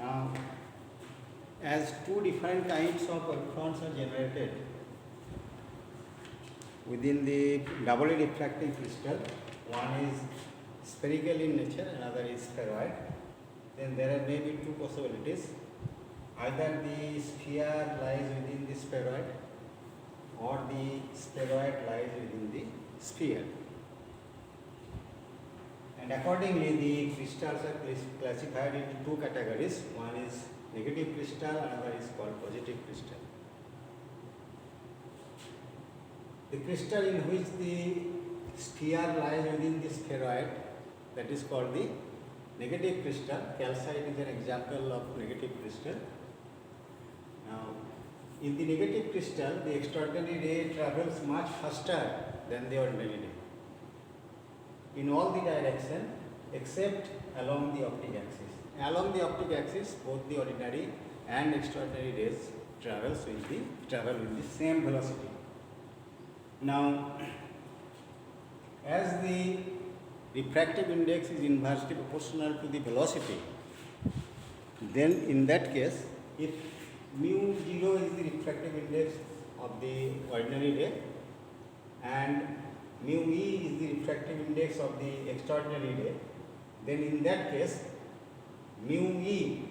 Now, as two different kinds of electrons are generated within the doubly refracting crystal, one is spherical in nature, another is spheroid, then there are maybe two possibilities. Either the sphere lies within the spheroid or the spheroid lies within the sphere. And accordingly, the crystals are classified into two categories. One is negative crystal, another is called positive crystal. The crystal in which the sphere lies within the spheroid, that is called the negative crystal. Calcite is an example of negative crystal. Now, in the negative crystal, the extraordinary ray travels much faster than the ordinary ray in all the directions except along the optic axis. Along the optic axis, both the ordinary and extraordinary rays travel with the same velocity. Now, as the refractive index is inversely proportional to the velocity, then in that case, if mu 0 is the refractive index of the ordinary ray and mu e is the refractive index of the extraordinary ray, then in that case mu e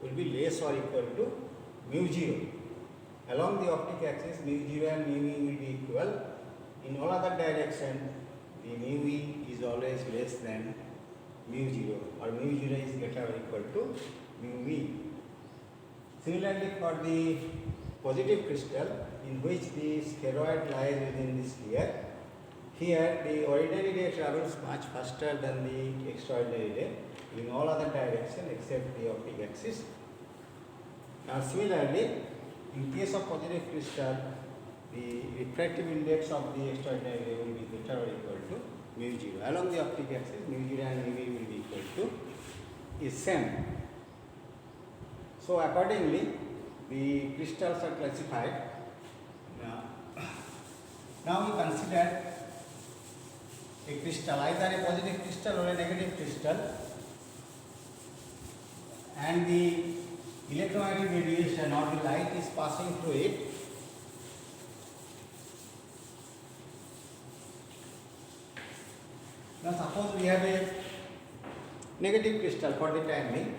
will be less or equal to mu 0. Along the optic axis, mu 0 and mu e will be equal. In all other directions, the mu e is always less than mu 0, or mu 0 is greater or equal to mu e. Similarly, for the positive crystal, in which the spheroid lies within the sphere, here the ordinary ray travels much faster than the extraordinary ray in all other directions except the optic axis. Now, similarly, in case of positive crystal, the refractive index of the extraordinary ray will be greater or equal to mu 0. Along the optic axis, mu 0 and mu e will be equal to is same. So, accordingly, the crystals are classified. Now we consider a crystal, either a positive crystal or a negative crystal, and the electromagnetic radiation or the light is passing through it. Now suppose we have a negative crystal for the time being.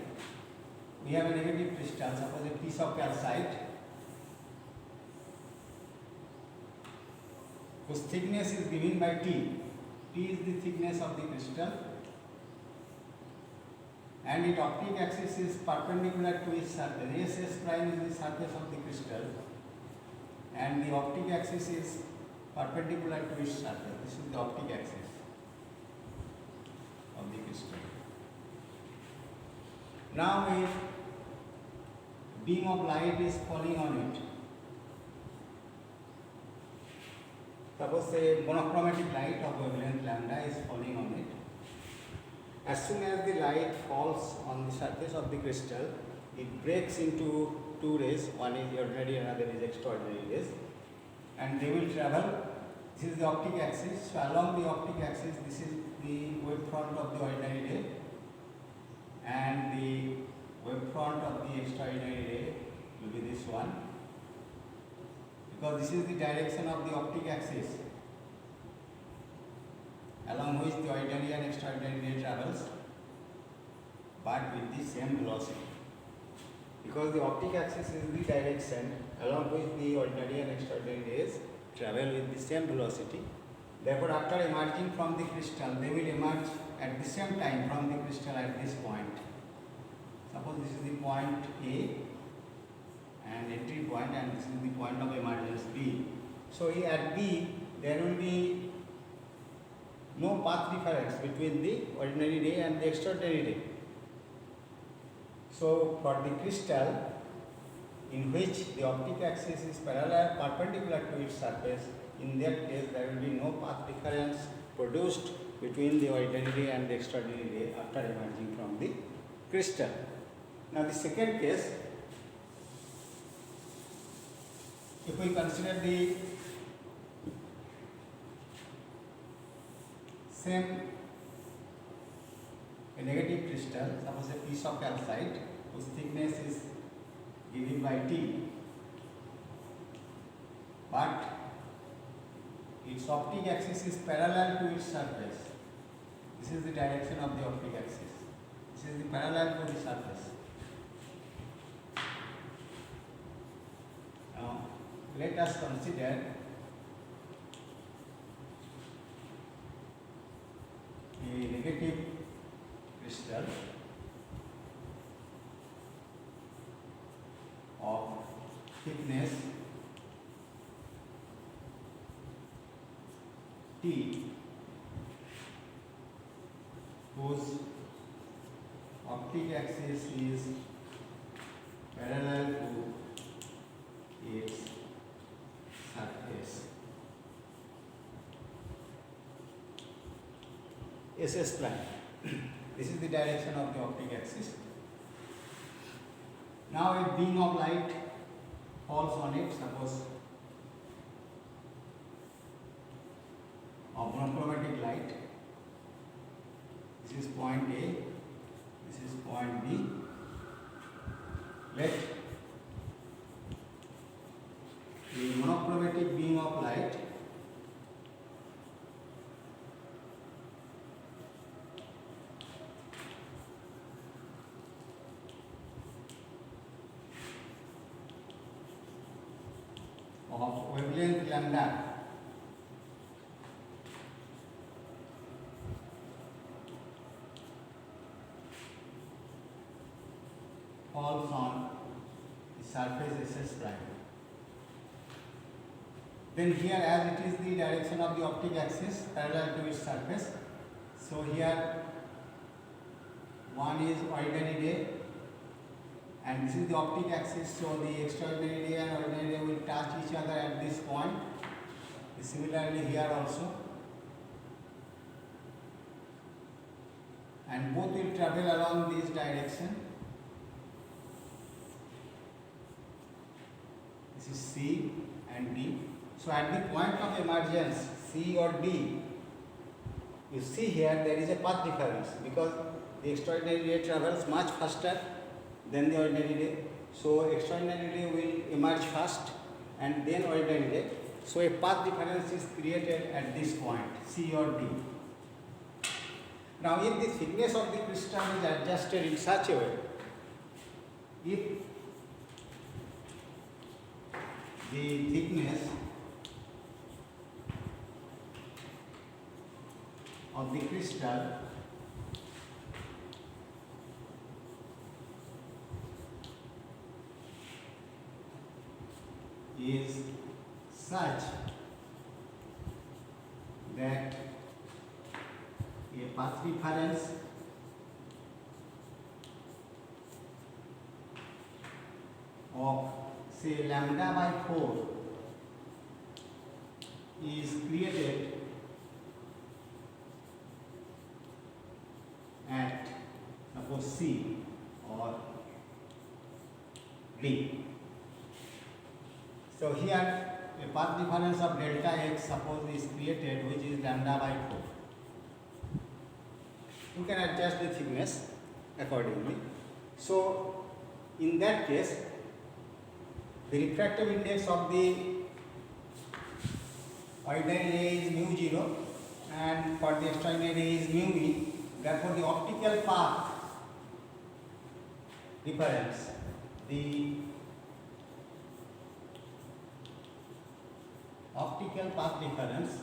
We have a negative crystal, suppose a piece of calcite, whose thickness is given by T. T is the thickness of the crystal, and its optic axis is perpendicular to its surface. S prime is the surface of the crystal, and the optic axis is perpendicular to its surface. This is the optic axis of the crystal. Now, if beam of light is falling on it, suppose a monochromatic light of wavelength lambda is falling on it. As soon as the light falls on the surface of the crystal, it breaks into two rays, one is ordinary, another is extraordinary rays, and they will travel. This is the optic axis. So along the optic axis, this is the wavefront of the ordinary ray, and the wavefront of the extraordinary ray will be this one, because this is the direction of the optic axis along which the ordinary and extraordinary ray travels, but with the same velocity. Because the optic axis is the direction along which the ordinary and extraordinary rays travel with the same velocity. Therefore, after emerging from the crystal, they will emerge at the same time from the crystal at this point. Suppose this is the point A and entry point, and this is the point of emergence B. So at B, there will be no path difference between the ordinary ray and the extraordinary ray. So for the crystal in which the optic axis is perpendicular to its surface, in that case there will be no path difference produced between the ordinary ray and the extraordinary ray after emerging from the crystal. Now the second case, if we consider the same a negative crystal, suppose a piece of calcite whose thickness is given by T, but its optic axis is parallel to its surface. This is the direction of the optic axis. This is the parallel to the surface. Now, let us consider a negative crystal of thickness T, whose optic axis is parallel to its surface. SS prime. This is the direction of the optic axis. Now a beam of light falls on it, suppose of monochromatic light. This is point A, this is point B. Let the monochromatic beam of light of wavelength lambda falls on the surface SS prime. Then here, as it is the direction of the optic axis parallel to its surface, so here one is ordinary ray and this is the optic axis, so the extraordinary ray and ordinary ray will touch each other at this point. Similarly here also, and both will travel along this direction. This is C and D. So at the point of emergence C or D, you see here there is a path difference because the extraordinary ray travels much faster than the ordinary ray. So extraordinary ray will emerge first and then ordinary ray. So a path difference is created at this point C or D. Now if the thickness of the crystal is adjusted in such a way, if the thickness of the crystal is such that a path difference of say lambda by 4 is created at suppose C or D. So here a path difference of delta x suppose is created which is lambda by 4. You can adjust the thickness accordingly. So in that case, the refractive index of the ordinary ray is mu 0 and for the extraordinary ray is mu e. Therefore, the optical path difference, the optical path difference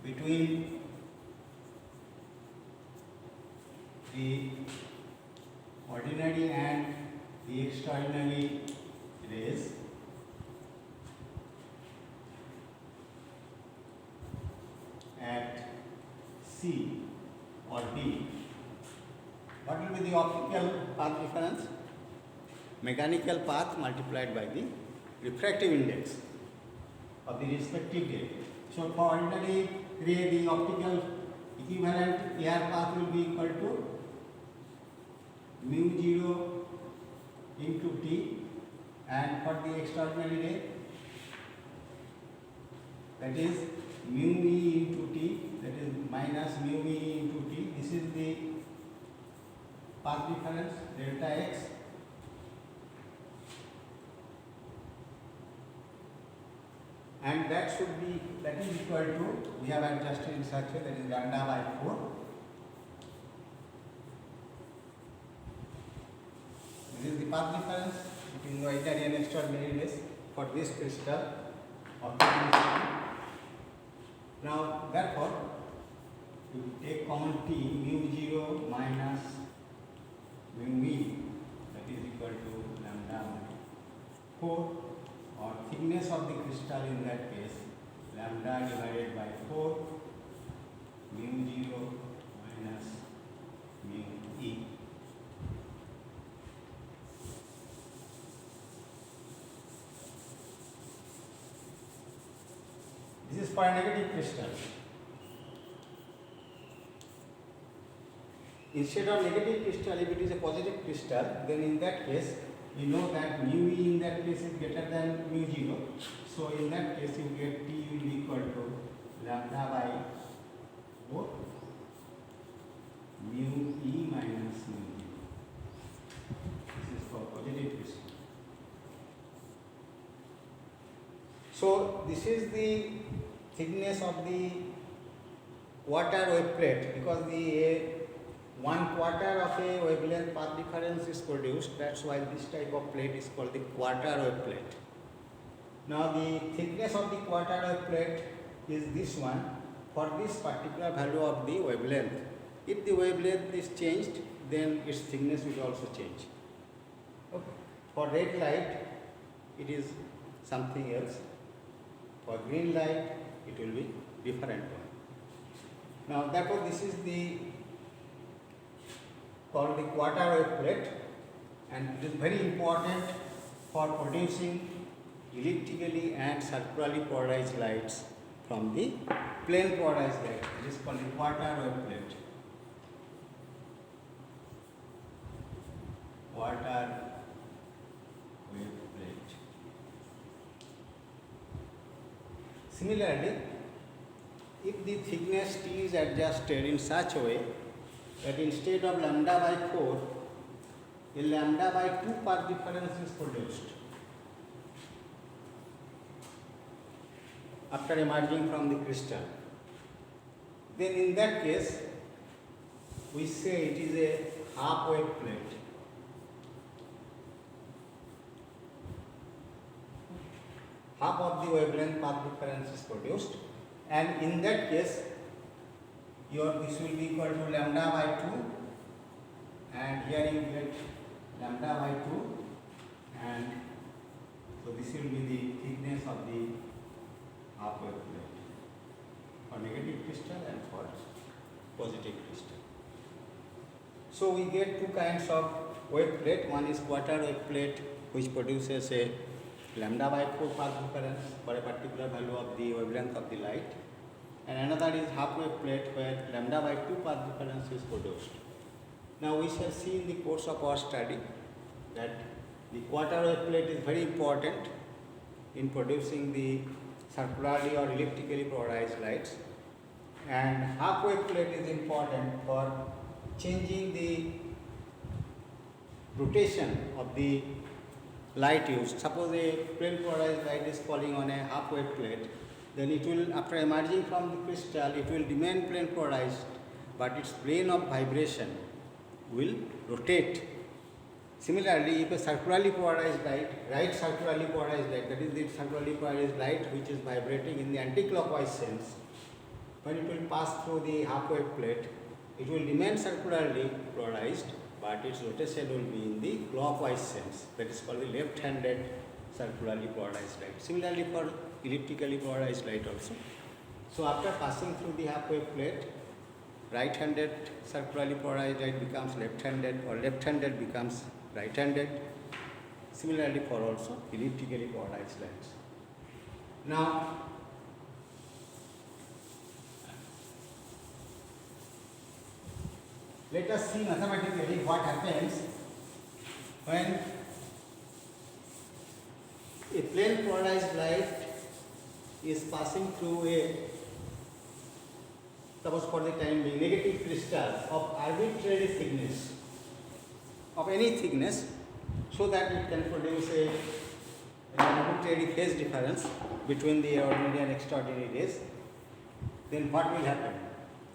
between the ordinary and the extraordinary rays at C or D. What will be the optical path difference? Mechanical path multiplied by the refractive index of the respective ray. So for ordinary ray, the optical equivalent air path will be equal to mu 0 into T, and for the extraordinary ray, that is mu e into t, that is minus mu e into t. This is the path difference delta x. And that is equal to, we have adjusted in such a way, that is lambda by 4. This is the path difference between the ordinary and extraordinary rays for this crystal of thickness. Now therefore, you take common t, mu 0 minus mu e, that is equal to lambda by 4, or thickness of the crystal in that case, lambda divided by 4, mu 0 minus mu e. This is for a negative crystal. Instead of negative crystal, if it is a positive crystal, then in that case, we know that mu e in that case is greater than mu 0. So in that case, you get t will be equal to lambda by 4 mu e minus mu 0. This is for positive crystal. So this is the thickness of the water wave plate, because the 1/4 of a wavelength path difference is produced. That's why this type of plate is called the quarter wave plate. Now the thickness of the quarter wave plate is this one for this particular value of the wavelength. If the wavelength is changed, then its thickness will also change. Okay. For red light, it is something else. For green light, it will be different one. Now therefore this is the called the quarter wave plate, and it is very important for producing elliptically and circularly polarized lights from the plane polarized light. It is called the quarter wave plate. Quarter wave plate. Similarly, if the thickness T is adjusted in such a way that instead of lambda by 4, a lambda by 2 path difference is produced after emerging from the crystal, then in that case we say it is a half wave plate. Half of the wavelength path difference is produced, and in that case this will be equal to lambda by 2, and here you get lambda by 2, and so this will be the thickness of the half wave plate for negative crystal and for positive crystal. So we get two kinds of wave plate. One is quarter wave plate, which produces a lambda by 4 path difference for a particular value of the wavelength of the light, and another is half wave plate where lambda by 2 path difference is produced. Now we shall see in the course of our study that the quarter wave plate is very important in producing the circularly or elliptically polarized lights, and half wave plate is important for changing the rotation of the light used. Suppose a plane polarized light is falling on a half wave plate, then it will, after emerging from the crystal, it will remain plane polarized, but its plane of vibration will rotate. Similarly, if a circularly polarized light, right circularly polarized light, that is the circularly polarized light which is vibrating in the anticlockwise sense, when it will pass through the half wave plate, it will remain circularly polarized, but its rotation will be in the clockwise sense. That is called the left-handed circularly polarized light. Similarly for elliptically polarized light also. So after passing through the half wave plate, right-handed circularly polarized light becomes left-handed, or left-handed becomes right-handed. Similarly for also elliptically polarized lights. Now let us see mathematically what happens when a plane polarized light is passing through a suppose for the time being, negative crystal of arbitrary thickness, of any thickness, so that it can produce an arbitrary phase difference between the ordinary and extraordinary rays, then what will happen?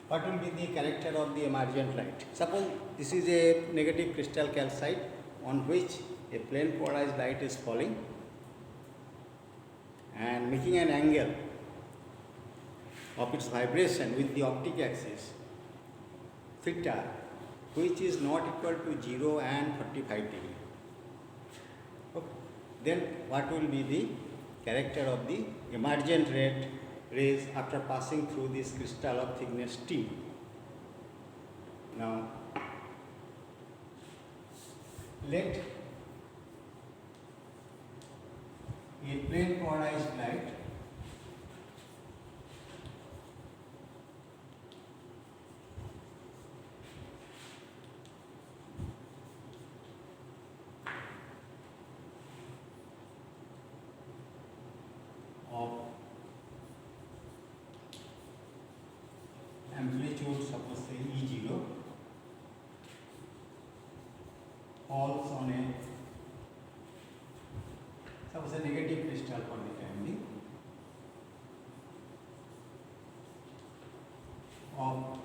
What will be the character of the emergent light? Suppose this is a negative crystal calcite on which a plane polarized light is falling and making an angle of its vibration with the optic axis theta, which is not equal to 0 and 45 degree. Okay. Then what will be the character of the emergent rays after passing through this crystal of thickness T? Now, let a plane polarized light of amplitude, suppose say E0, falls on a, suppose a negative crystal for the time being, of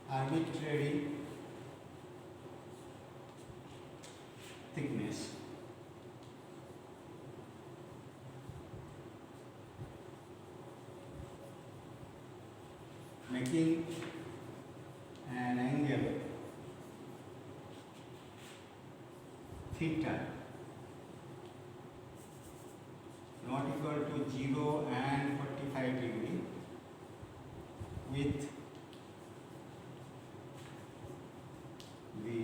arbitrary thickness making an angle theta not equal to 0 and 45 degree with the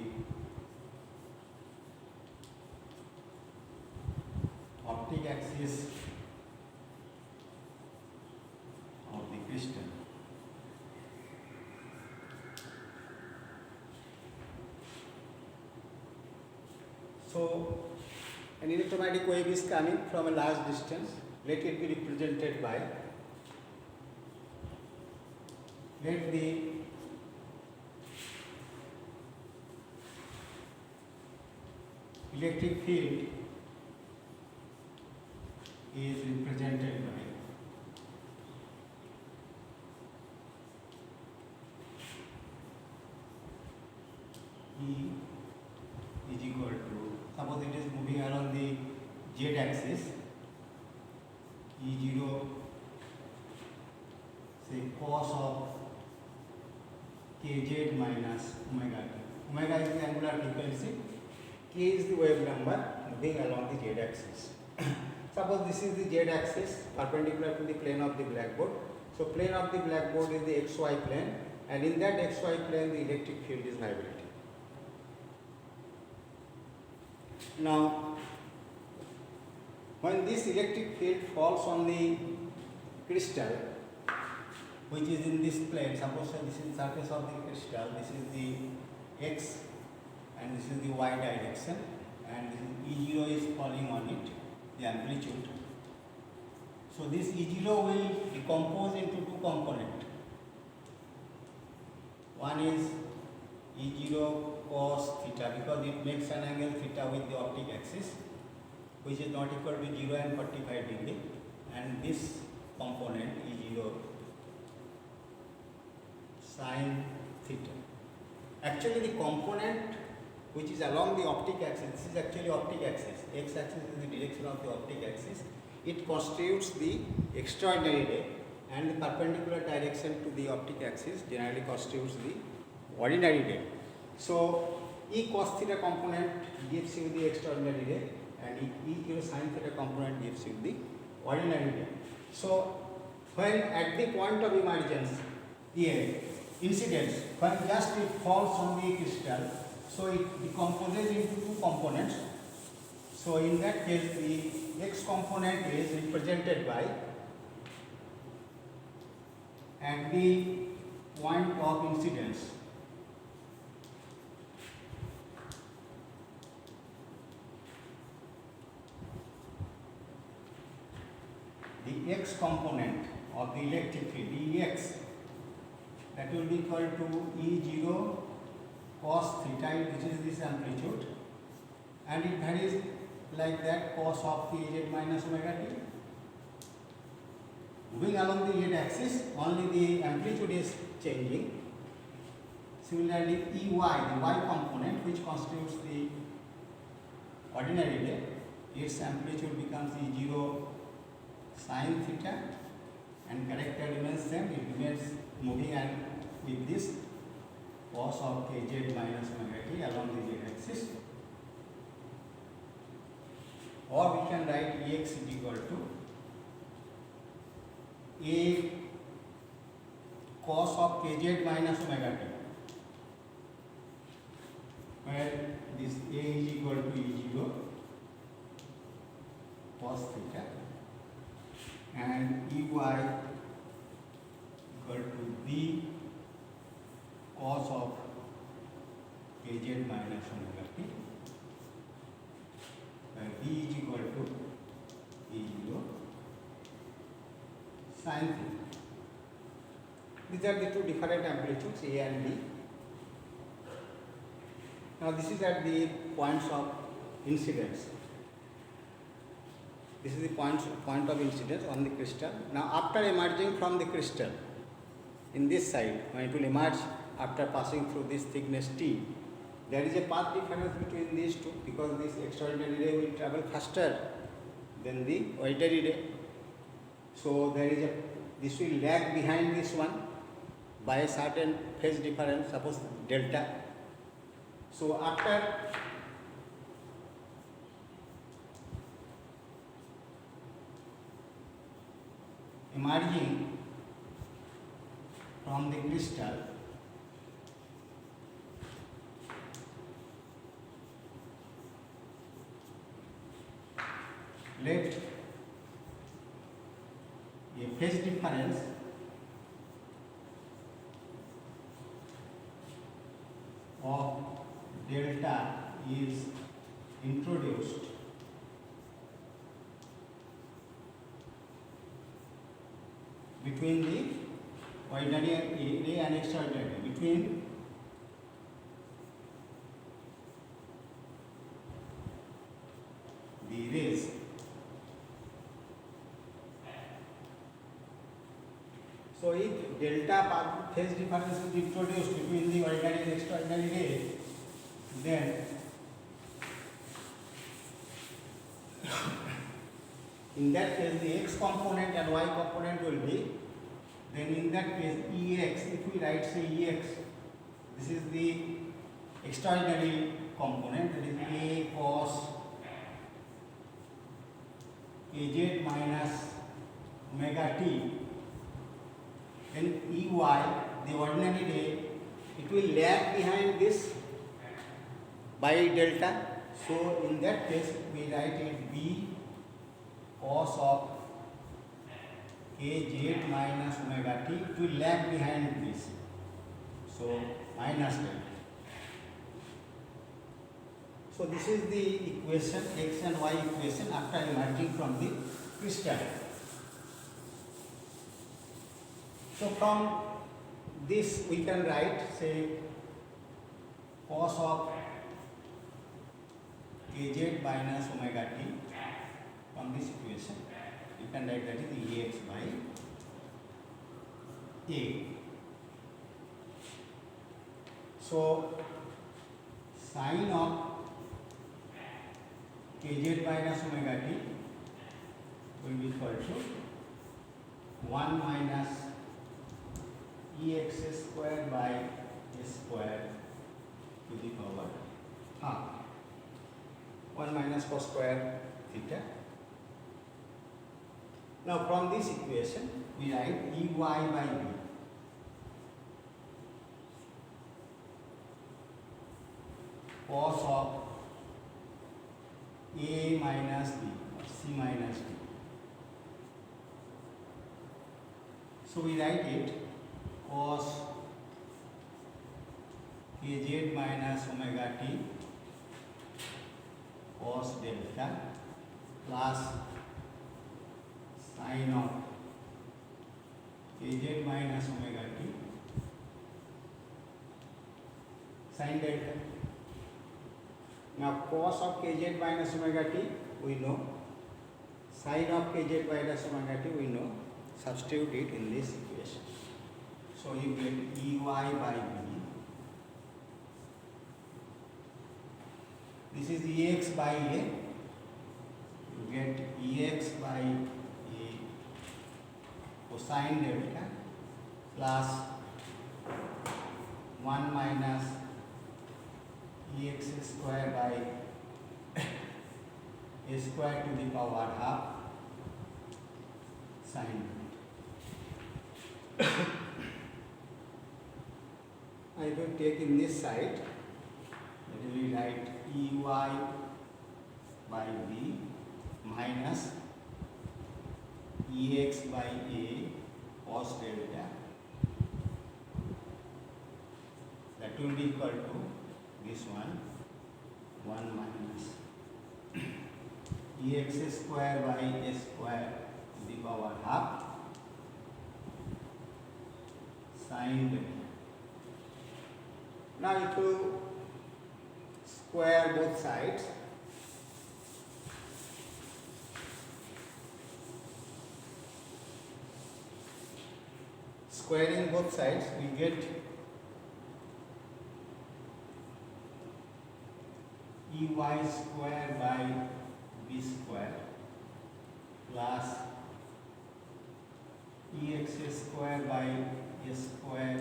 optic axis of the crystal. So, an electromagnetic wave is coming from a large distance. Let it be represented by, let the electric field is represented by E is equal to, suppose it is moving along the z axis, E0 say cos of kz minus omega t. Omega is the angular frequency, k is the wave number moving along the z axis. Suppose this is the z axis perpendicular to the plane of the blackboard. So plane of the blackboard is the xy plane, and in that xy plane the electric field is vibrating. Now, when this electric field falls on the crystal, which is in this plane, suppose this is the surface of the crystal, this is the x and this is the y direction, and this is E0 is falling on it, the amplitude. So this E0 will decompose into two components. One is E0 cos theta, because it makes an angle theta with the optic axis, which is not equal to 0 and 45 degree, and this component E0 sin theta. Actually the component which is along the optic axis, this is actually optic axis, x axis is the direction of the optic axis, it constitutes the extraordinary ray, and the perpendicular direction to the optic axis generally constitutes the ordinary ray. So E cos theta component gives you the extraordinary ray, and E0 sin theta component gives you the ordinary ray. So when at the point of emergence, incidence, when just it falls on the crystal, so it decomposes into two components. So in that case, the x component is represented by, at the point of incidence, the x component of the electric field, Ex, that will be equal to E0 cos theta, which is this amplitude, and it varies like that, cos of kz minus omega t. Moving along the z-axis, only the amplitude is changing. Similarly, Ey, the y component, which constitutes the ordinary day, its amplitude becomes E0 sin theta, and character remains same. It remains moving and with this cos of kz minus omega t along the z-axis. Or we can write Ex is equal to A cos of kz minus omega t, where this A is equal to E0 cos theta and Ey equal to B cos of kz minus omega t, where B is equal to E0 sin theta. These are the two different amplitudes, A and B. Now this is at the points of incidence. This is the point of incidence on the crystal. Now after emerging from the crystal, in this side, when it will emerge after passing through this thickness T, there is a path difference between these two, because this extraordinary ray will travel faster than the ordinary ray. So this will lag behind this one by a certain phase difference, suppose delta. So after emerging from the crystal, let a phase difference of delta is introduced between the ordinary ray and extraordinary, between the rays. So if delta phase difference is introduced between the ordinary and extraordinary ray, then in that case the x component and y component will be, then in that case Ex, if we write say Ex, this is the extraordinary component, that is A cos kz minus omega t, then Ey, the ordinary ray, it will lag behind this by delta. So in that case we write it B cos of kz minus omega t, it will lag behind this, so minus delta. So this is the equation, x and y equation after emerging from the crystal. So from this we can write say cos of kz minus omega t. From this equation you can write that is Ex by A. So sine of kz minus omega t will be equal to 1 minus Ex square by a square to the power half, 1 minus cos square theta. Now from this equation we write Ey by B cos of A minus B or C minus D. So we write it cos kz minus omega t cos delta plus sin of kz minus omega t Sine delta. Now cos of kz minus omega t we know. Sine of kz minus omega t we know. Substitute it in this equation. So you get Ey by B. This is Ex by A. You get Ex by A cosine delta plus 1 minus Ex square by A square to the power half sine delta. I will take in this side, that will write Ey by B minus Ex by A cos delta, that will be equal to this one, 1 minus Ex square by A square to the power half sine delta. Now if you square both sides, squaring both sides we get Ey square by B square plus Ex square by A square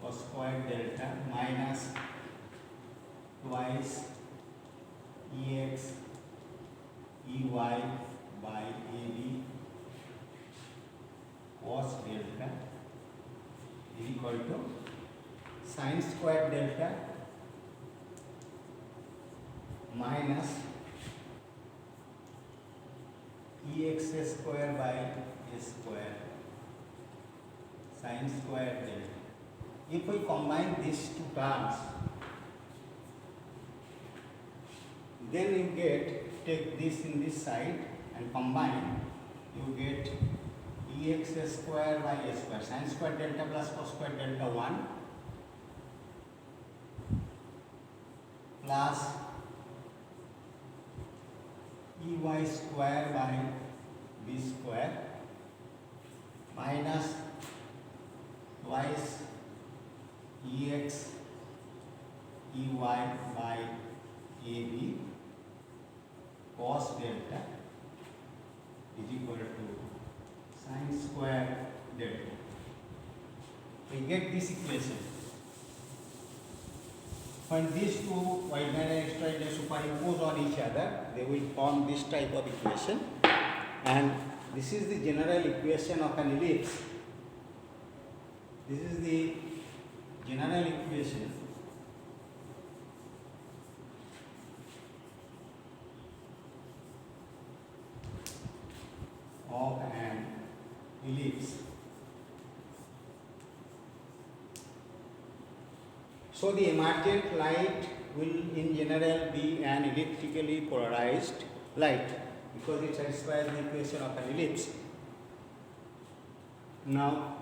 cos square delta minus twice Ex Ey by AB cos delta is equal to sine square delta minus Ex square by A square sine square delta. If we combine these two terms, then you get, take this in this side and combine, you get Ex square by A square, sine square delta plus cos square delta 1 plus Ey square by B square minus twice Ex Ey by AB cos delta is equal to sine square delta. We get this equation. When these two wide line and straight line superimpose on each other, they will form this type of equation, and this is the general equation of an ellipse. This is the general equation of an ellipse. So the emergent light will in general be an elliptically polarized light because it satisfies the equation of an ellipse. Now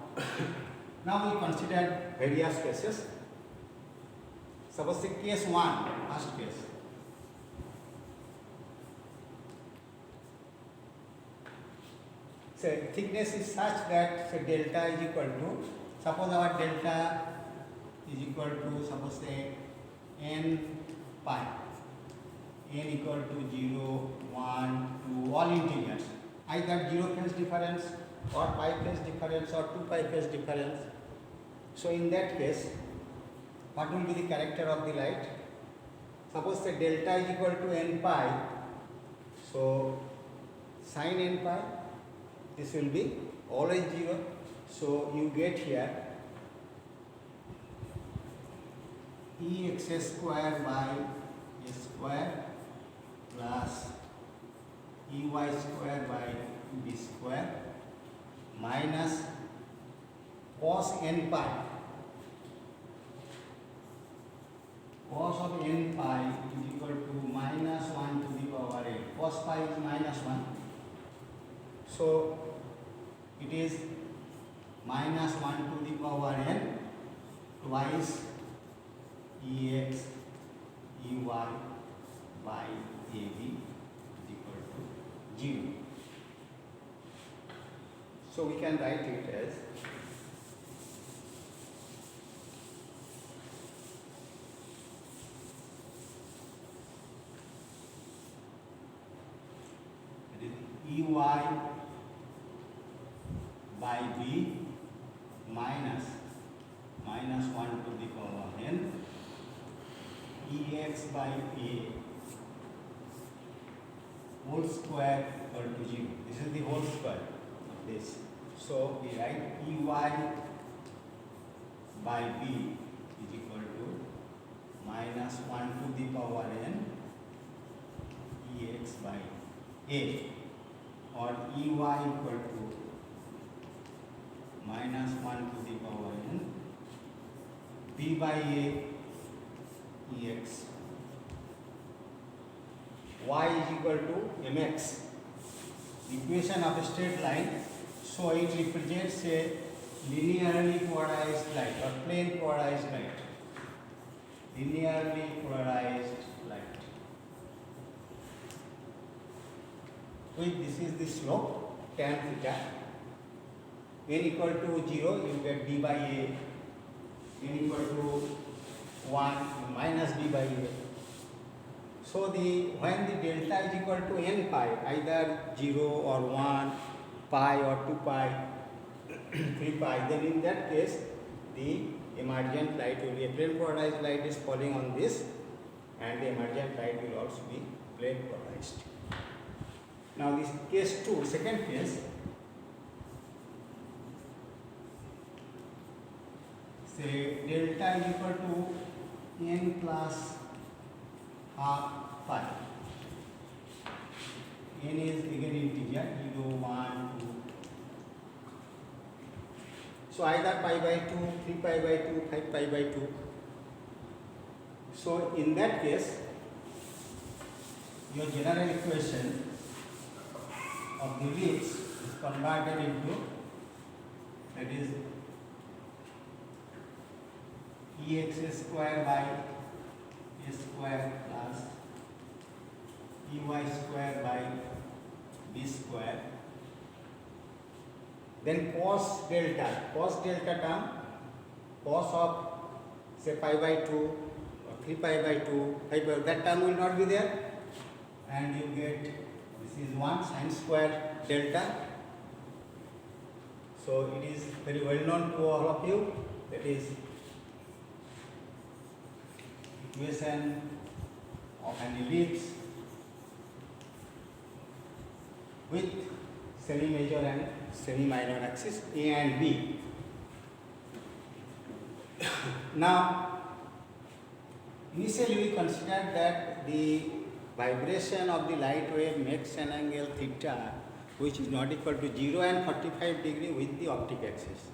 we consider various cases. Suppose the case 1, first case. So thickness is such that say delta is equal to, suppose our delta is equal to, suppose say n pi, n equal to 0, 1, 2, all integers, either 0 phase difference or pi phase difference or 2 pi phase difference. So in that case, what will be the character of the light? Suppose the delta is equal to n pi, so sin n pi, this will be always 0. So you get here Ex square by A square plus Ey square by B square minus cos n pi. Cos of n pi is equal to minus 1 to the power n. Cos pi is minus 1. So it is minus 1 to the power n twice Ex Ey by AB is equal to 0. So we can write it as Ey by B minus 1 to the power n Ex by A whole square equal to 0. This is the whole square of this. So we write Ey by B is equal to minus 1 to the power n Ex by A, or Ey equal to minus 1 to the power n B by A Ex. Y is equal to mx, equation of a straight line. So it represents a linearly polarized light or plane polarized light. Linearly polarized light. With this is the slope tan theta. N equal to 0, you get B by A. N equal to 1 minus B by A. So when the delta is equal to n pi, either 0 or 1, pi or 2 pi, 3 pi, then in that case the emergent light will be a plane polarized light is falling on this, and the emergent light will also be plane polarized. Now this case 2, second case, say delta is equal to n plus half pi. N is again integer, 0, 1, 2. So either pi by 2, 3 pi by 2, 5 pi by 2. So in that case, your general equation of the width is converted into, that is, Ex square by A square plus Ey square by B square. Then cos delta term, cos of say pi by 2 or 3 pi by 2, 5 by, that term will not be there, and you get, this is 1 sin square delta. So it is very well known to all of you, that is equation of an ellipse with semi-major and semi-minor axis A and B. Now, initially we considered that the vibration of the light wave makes an angle theta which is not equal to 0 and 45 degree with the optic axis.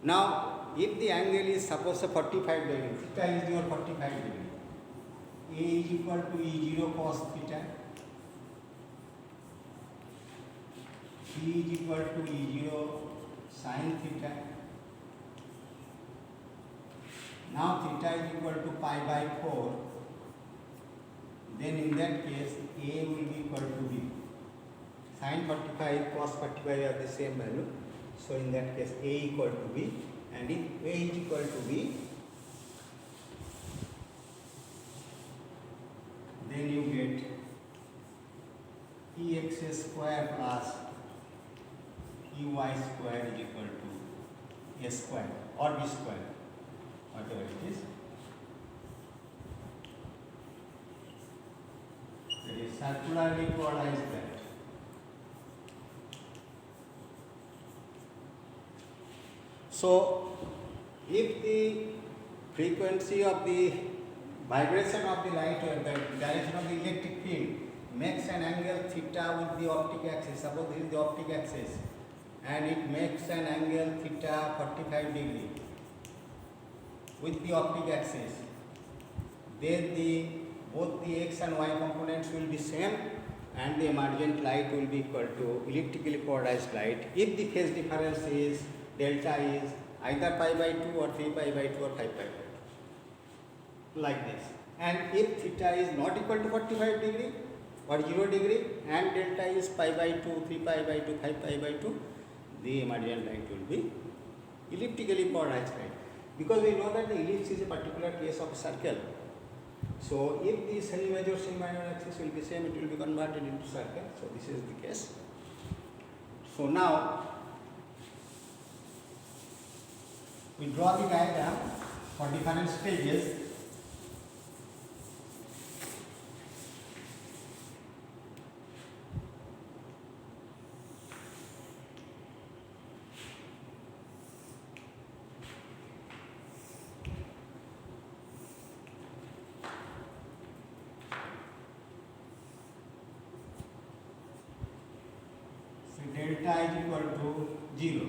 Now, if the angle is suppose 45 degree, theta is your 45 degree, A is equal to E0 cos theta, B is equal to E0 sin theta. Now theta is equal to pi by 4, then in that case A will be equal to B. Sin 45, cos 45 are the same value. So in that case A equal to B, and if A is equal to B, then you get Ex square plus Ey square is equal to A square or B square, whatever it is. It is circularly polarized light. So, if the frequency of the vibration of the light or the direction of the electric field makes an angle theta with the optic axis, suppose this is the optic axis, and it makes an angle theta 45 degree with the optic axis, then both the x and y components will be same, and the emergent light will be equal to electrically polarized light if the phase difference is delta is either pi by 2 or 3 pi by 2 or 5 pi by 2. like this. And if theta is not equal to 45 degree or 0 degree and delta is pi by 2, 3 pi by 2, 5 pi by 2, the emergent light will be elliptically polarized light. Because we know that the ellipse is a particular case of a circle. So if the semi-major, semi-minor axis will be same, it will be converted into circle. So this is the case. So now we draw the diagram for different stages. Delta is equal to 0.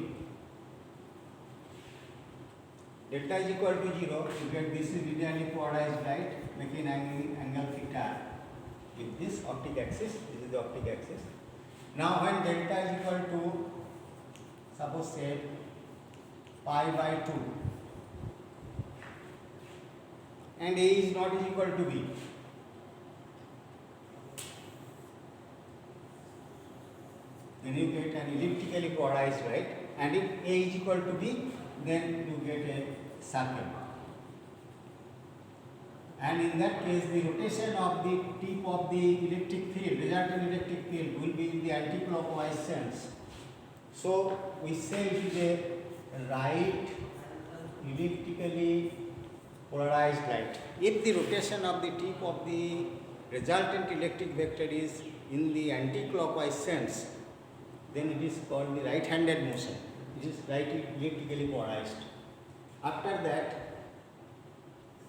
Delta is equal to 0, you get this is linearly polarized light making angle theta with this optic axis. This is the optic axis. Now when delta is equal to, suppose say pi by 2 and A is not is equal to B, then you get an elliptically polarized light, and if A is equal to B, then you get a circle. And in that case, the rotation of the tip of the electric field, resultant electric field, will be in the anti-clockwise sense. So we say it is a right elliptically polarized light. If the rotation of the tip of the resultant electric vector is in the anti-clockwise sense, then it is called the right-handed motion. It is right elliptically polarized. After that,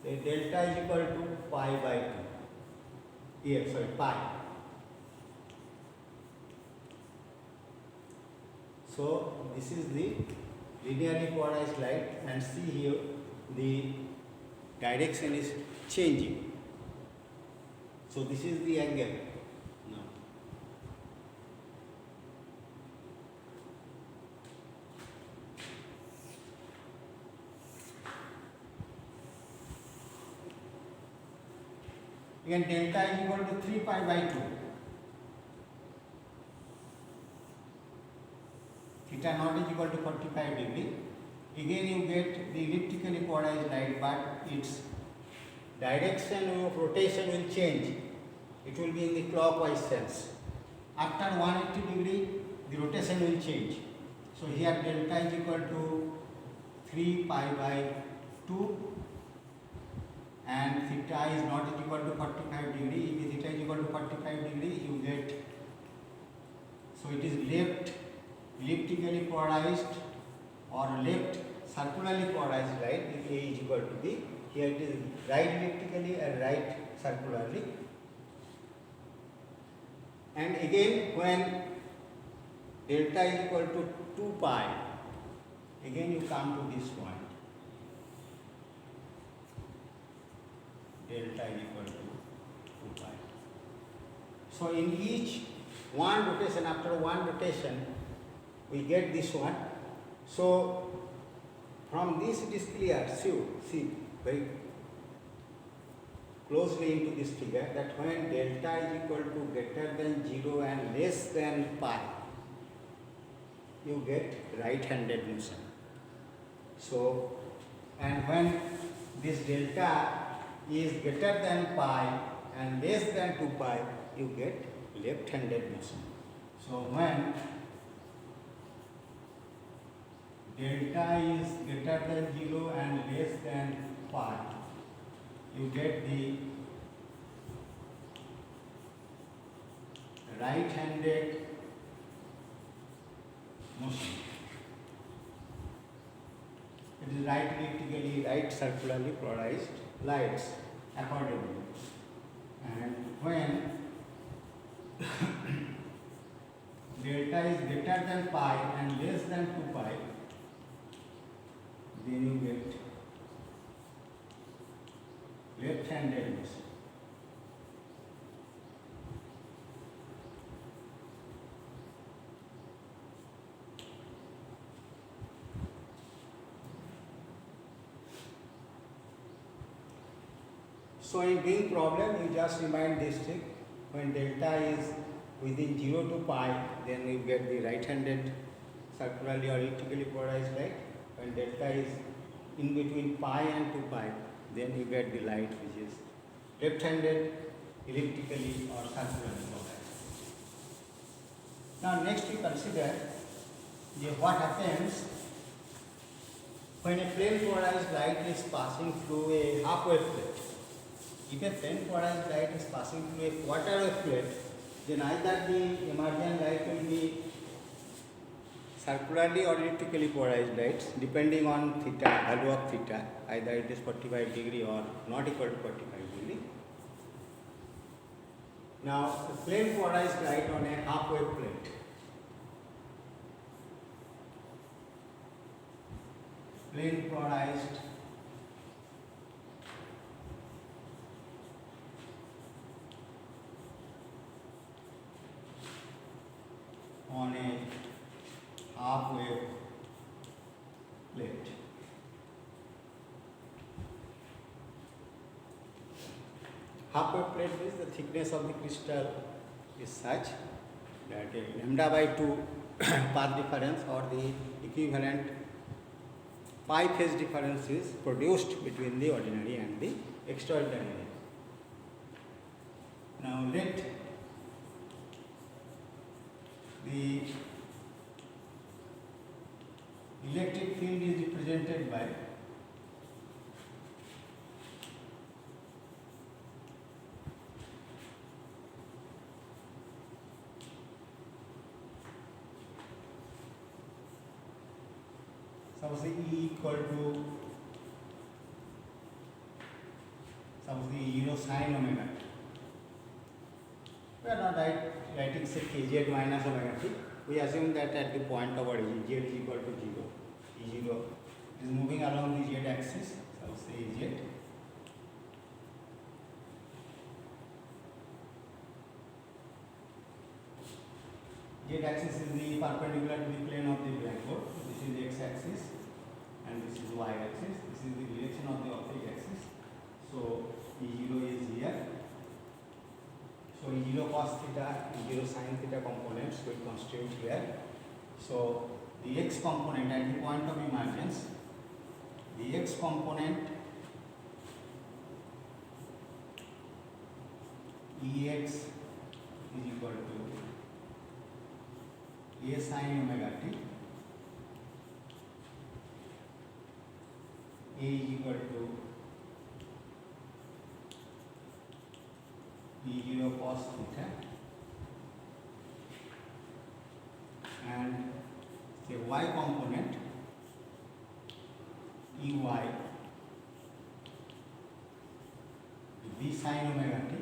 the delta is equal to pi by 2. Here, sorry, pi. So this is the linearly polarized light, and see here the direction is changing. So this is the angle. Again, delta is equal to 3 pi by 2. Theta naught is equal to 45 degree. Again, you get the elliptically polarized light, but its direction of rotation will change. It will be in the clockwise sense. After 180 degree, the rotation will change. So here delta is equal to 3 pi by 2. And theta is not equal to 45 degree. If theta is equal to 45 degree, you get, so it is left elliptically polarized or left circularly polarized light if A is equal to B. Here it is right elliptically and right circularly. And again, when delta is equal to 2 pi, again you come to this point. Delta is equal to 2 pi. So in each one rotation, after one rotation, we get this one. So from this it is clear, see very closely into this figure, that when delta is equal to greater than 0 and less than pi, you get right-handed motion. So, and when this delta is greater than pi and less than 2 pi, you get left-handed motion. So when delta is greater than 0 and less than pi, you get the right-handed motion. It is right elliptically, right circularly polarized lights accordingly. And when delta is greater than pi and less than 2 pi, then you get left-handed motion. So in doing problem, you just remind this trick. When delta is within 0 to pi, then you get the right-handed circularly or elliptically polarized light. When delta is in between pi and 2 pi, then you get the light which is left-handed, elliptically or circularly polarized. Now next we consider what happens when a plane polarized light is passing through a half wave plate. If a plane polarized light is passing through a quarter wave plate, then either the emergent light will be circularly or elliptically polarized lights depending on theta, value of theta, either it is 45 degree or not equal to 45 degree. Now, the plane polarized light on a half wave plate. Plane polarized on a half wave plate. Half wave plate means the thickness of the crystal is such that a lambda by 2 path difference or the equivalent pi phase difference is produced between the ordinary and the extraordinary. Now let the electric field is represented by suppose E equal to suppose 0 sin omega t. We are not writing say kz minus omega t. We assume that at the point of origin z is equal to 0. E0 is moving along the z axis. So say z. Z axis is the perpendicular to the plane of the blackboard. This is the x axis and this is y axis. This is the direction of the optic axis. So E0 is here. So E0 cos theta, E0 sin theta components will constitute here. So the x component at the point of emergence, the x component Ex is equal to A sin omega t, A is equal to E0 cos theta, and the y component Ey B sin omega t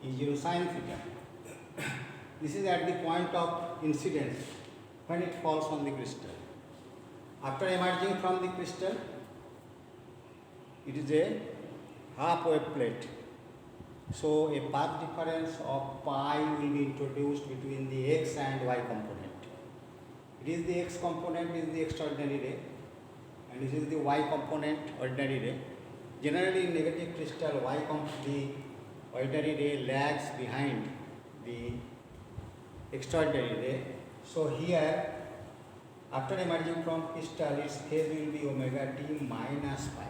E0 sin theta. This is at the point of incidence when it falls on the crystal. After emerging from the crystal, it is a half wave plate. So a path difference of pi will be introduced between the x and y component. It is the x component is the extraordinary ray and this is the y component ordinary ray. Generally in negative crystal, the ordinary ray lags behind the extraordinary ray. So here, after emerging from crystal, its phase will be omega t minus pi.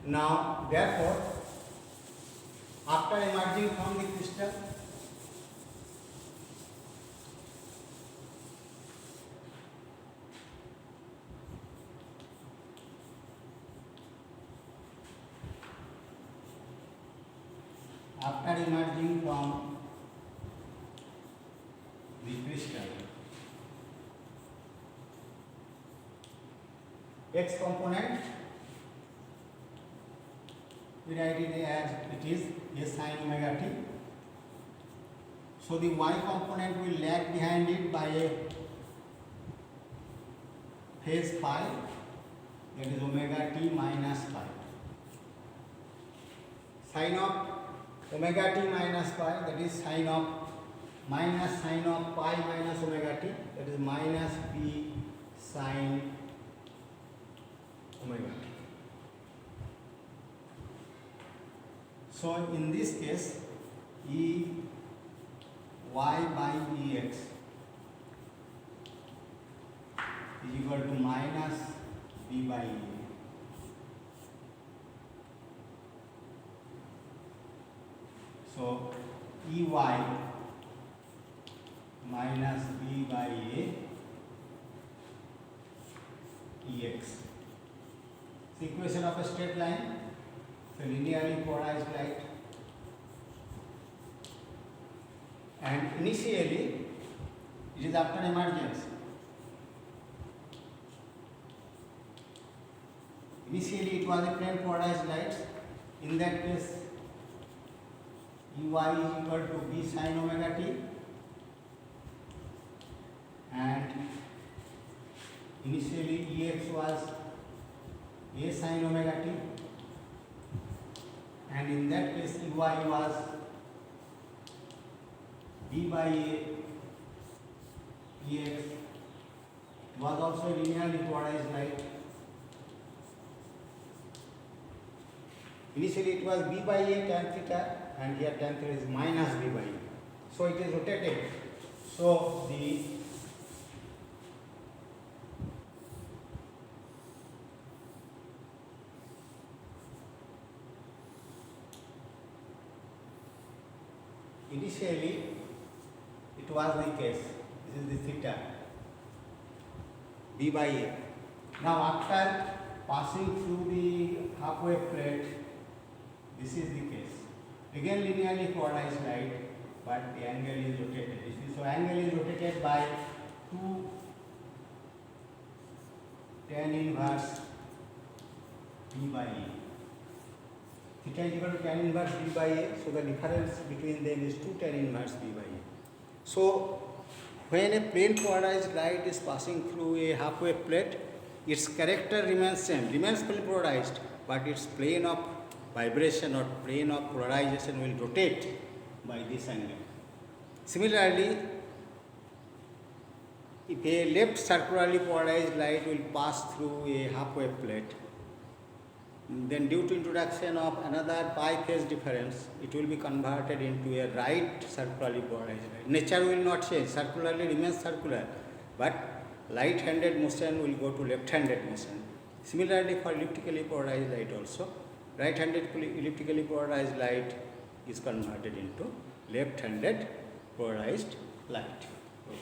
Now, therefore, after emerging from the crystal, x component we write it as it is a sin omega t. So the y component will lag behind it by a phase phi, that is omega t minus phi. Sin of omega t minus pi, that is sine of minus sine of pi minus omega t, that is minus p sine omega t. So in this case, E y by Ex is equal to minus b by E. So Ey minus b by A Ex. The equation of a straight line, so linearly polarized light, and initially it is after emergence. Initially it was a plane polarized light. In that case, Ey is equal to b sine omega t, and initially Ex was a sine omega t, and in that case Ey was b by A Ex, was also a linearly polarized light. Initially it was b by A tan theta, and here tan theta is minus b by A. So it is rotated. So the initially it was the case. This is the theta b by A. Now after passing through the halfway plate, this is the case. Again linearly polarized light, but the angle is rotated. So angle is rotated by 2 tan inverse b by A. Theta is equal to tan inverse b by A, so the difference between them is 2 tan inverse b by A. So when a plane polarized light is passing through a halfway plate, its character remains same, remains plane polarized, but its plane of vibration or plane of polarization will rotate by this angle. Similarly, if a left circularly polarized light will pass through a halfway plate, then due to introduction of another pi phase difference, it will be converted into a right circularly polarized light. Nature will not change, circularly remains circular, but right-handed motion will go to left-handed motion. Similarly, for elliptically polarized light also, right-handed elliptically polarized light is converted into left-handed polarized light. Okay.